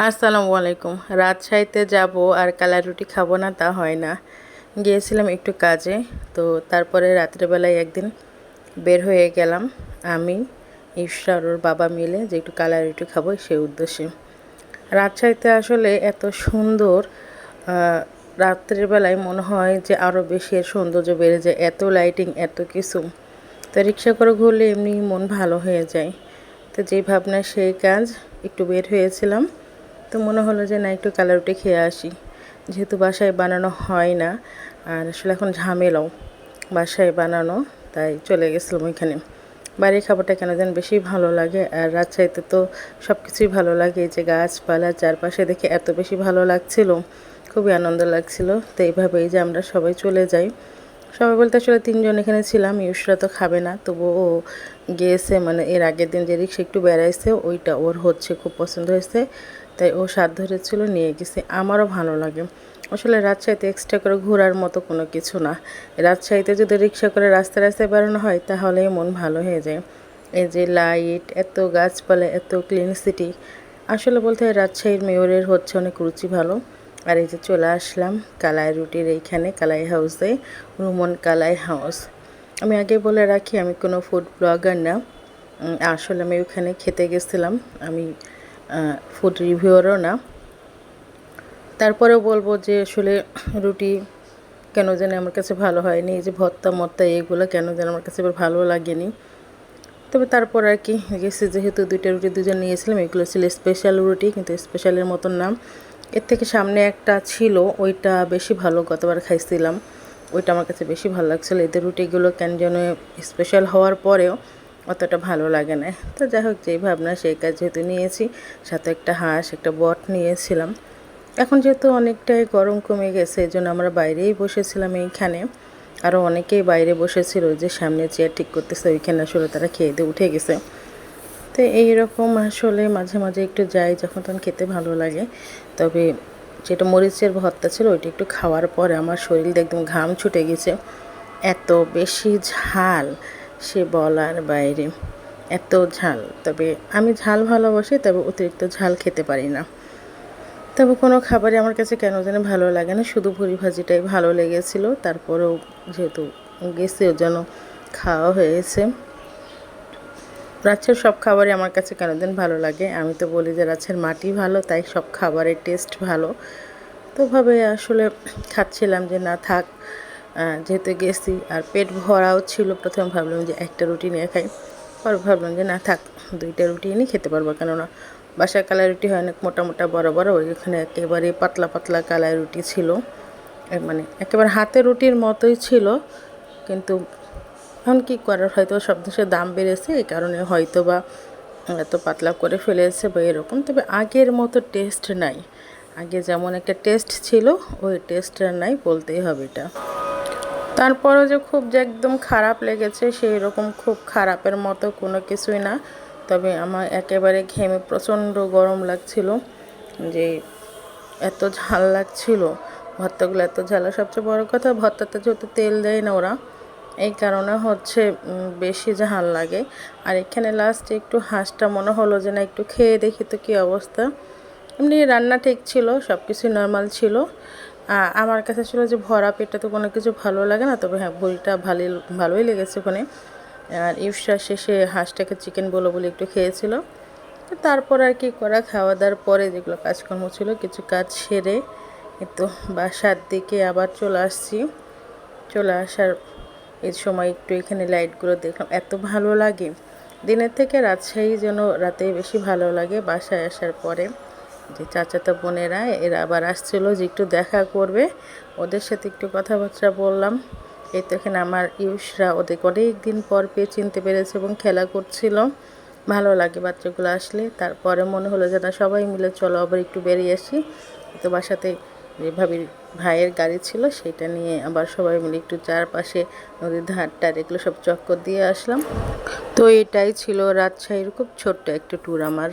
আসসালামু আলাইকুম। রাজশাহীতে যাব আর কালাই রুটি খাবো না তা হয় না। গিয়েছিলাম একটু কাজে, তো তারপরে রাত্রেবেলায় একদিন বের হয়ে গেলাম আমি, ইশরার ওর বাবা মিলে যে একটু কালাই রুটি খাবো সেই উদ্দেশ্যে। রাজশাহীতে আসলে এত সুন্দর, রাত্রের বেলায় মনে হয় যে আরও বেশি এর সৌন্দর্য বেড়ে যায়, এত লাইটিং এত কিছু। তো রিক্সা করে ঘুরলে এমনি মন ভালো হয়ে যায়। তো যেই ভাবনা সেই কাজ, একটু বের হয়েছিলাম। তো মনে হলো যে না, একটু কালাই রুটি খেয়ে আসি, যেহেতু বাসায় বানানো হয় না আর আসলে এখন ঝামেলাও বাসায় বানানো, তাই চলে গেছিলাম ওইখানে। বাড়ির খাবারটা কেন যেন বেশি ভালো লাগে, আর রাজশাহীতে তো সব কিছুই ভালো লাগে। এই যে গাছপালা চারপাশে দেখে এত বেশি ভালো লাগছিল, খুবই আনন্দ লাগছিল। তো এইভাবেই যে আমরা সবাই চলে যাই। সবাই বলতে আসলে তিনজন এখানে ছিলাম। ইউসরা তো খাবে না, তবু ও গিয়েছে, মানে এর আগের দিন যে রিক্সা একটু বেড়াইছে ওইটা ওর হচ্ছে খুব পছন্দ হয়েছে, তাই ও স্বাদ ধরেছিল নিয়ে গেছে। আমারও ভালো লাগে। আসলে রাজশাহীতে এক্সট্রা করে ঘোরার মতো কোনো কিছু না। রাজশাহীতে যদি রিক্সা করে রাস্তায় রাস্তায় বেরোনো হয় তাহলেই মন ভালো হয়ে যায়। এই যে লাইট, এত গাছপালা, এত ক্লিন সিটি, আসলে বলতে হয় রাজশাহীর মেয়রের হচ্ছে অনেক রুচি ভালো। আর এই যে চলে আসলাম কালাই রুটির এইখানে, কালাই হাউসে, রুমন কালাই হাউস। আমি আগে বলে রাখি আমি কোনো ফুড ব্লগার না। আসলে আমি ওখানে খেতে গেছিলাম, আমি ফুড রিভিউয়ারও না। তারপরেও বলবো যে আসলে রুটি কেন যেন আমার কাছে ভালো হয়নি। এই যে ভর্তা মর্তা এগুলো কেন যেন আমার কাছে এবার ভালো লাগেনি। তবে তারপর আর কি গেছি, যেহেতু দুইটা রুটি দুজন নিয়েছিলাম, এগুলো ছিল স্পেশাল রুটি, কিন্তু স্পেশালের মতন নাম। এর থেকে সামনে একটা ছিল, ওইটা বেশি ভালো, গতবার খাইছিলাম, ওইটা আমার কাছে বেশি ভালো লাগছিলো। এদের রুটিগুলো কেন যেন স্পেশাল হওয়ার পরেও অতটা ভালো লাগে না। তো যাই হোক, যেই ভাবনা সেই কাজ যেহেতু নিয়েছি, সাথে একটা হাঁস একটা বট নিয়েছিলাম। এখন যেহেতু অনেকটাই গরম কমে গেছে, এই জন্য আমরা বাইরেই বসেছিলাম এইখানে। আরও অনেকেই বাইরে বসেছিল, যে সামনে চেয়ার ঠিক করতেছে ওইখানে আসলে তারা খেয়ে দিয়ে উঠে গেছে। তো এইরকম আসলে মাঝে মাঝে একটু যাই, যখন তখন খেতে ভালো লাগে। তবে যেটা মরিচের ভর্তা ছিল ওইটা একটু খাওয়ার পরে আমার শরীর একদম ঘাম ছুটে গেছে। এত বেশি ঝাল, সে বলার বাইরে, এত ঝাল। তবে আমি ঝাল ভালোবাসি, তবে অতিরিক্ত ঝাল খেতে পারি না। তবে কোনো খাবারই আমার কাছে কেন যেন ভালো লাগে না, শুধু ভুড়ি ভাজিটাই ভালো লেগেছিলো। তারপরেও যেহেতু গেছি ওর জন্য খাওয়া হয়েছে। রাজশাহীর সব খাবারই আমার কাছে কেন যেন ভালো লাগে। আমি তো বলি যে রাজশাহীর মাটি ভালো, তাই সব খাবারের টেস্ট ভালো। তো ভাবে আসলে খাচ্ছিলাম যে না থাক, যেহেতু গেছি আর পেট ভরাও ছিল। প্রথমে ভাবলাম যে একটা রুটি নিয়ে খাই, পরে ভাবলাম যে না থাক, দুইটা রুটি নিয়ে খেতে পারবো, কেননা বাসায় কালাই রুটি হয় অনেক মোটা মোটা বড় বড়, ওইখানে একেবারে পাতলা পাতলা কালাই রুটি ছিল, মানে একেবারে হাতের রুটির মতোই ছিল। কিন্তু এখন কী করার, হয়তো সব দেশের দাম বেড়েছে, এই কারণে হয়তো বা এত পাতলা করে ফেলেছে বা এরকম। তবে আগের মতো টেস্ট নাই, আগে যেমন একটা টেস্ট ছিল ওই টেস্টটা নাই, বলতেই হবে এটা। তারপরও যে খুব যে একদম খারাপ লেগেছে সেই রকম খুব খারাপের মতো কোনো কিছুই না। তবে আমার একেবারে ঘেমে প্রচণ্ড গরম লাগছিল, যে এত ঝাল লাগছিল ভর্তাগুলো, এত ঝাল। সবচেয়ে বড় কথা, ভর্তাতে যেহেতু তেল দেয় না ওরা, এই কারণে হচ্ছে বেশি ঝাল লাগে। আর এখানে লাস্টে একটু হাঁসটা মনে হলো যে না একটু খেয়ে দেখি তো কী অবস্থা। এমনি রান্না ঠিক ছিল, সব কিছুই নর্মাল ছিল। আমার কাছে ছিল যে ভরা পেটটা তো কোনো কিছু ভালো লাগে না, তবে হ্যাঁ ভুড়িটা ভালোই লেগেছে ওখানে। আর ইফতার শেষে হাঁসটাকে চিকেন বলে বলে একটু খেয়েছিল। তো তারপর আর কি করা, খাওয়া দাওয়ার পরে যেগুলো কাজকর্ম ছিল কিছু কাজ সেরে একটু বাসার দিকে আবার চলে আসছি। চলে আসার এই সময় একটু এখানে লাইটগুলো দেখলাম, এত ভালো লাগে। দিনের থেকে রাজশাহী যেন রাতে বেশি ভালো লাগে। বাসায় আসার পরে যে চাচাতো বোনেরা এরা আবার আসছিলো যে একটু দেখা করবে, ওদের সাথে একটু কথাবার্তা বললাম। এই তো এখানে আমার ইউসরা ওদের অনেক দিন পর পেয়ে চিনতে পেরেছে এবং খেলা করছিল। ভালো লাগে বাচ্চাগুলো আসলে। তারপরে মনে হলো যে না সবাই মিলে চলো আবার একটু বেরিয়ে আসি। তো বাসাতে যে ভাইয়ের গাড়ি ছিল সেটা নিয়ে আবার সবাই মিলে একটু চারপাশে নদীর ধারটার এগুলো সব চক্কর দিয়ে আসলাম। তো এটাই ছিল রাজশাহীর খুব ছোট্ট একটা ট্যুর আমার।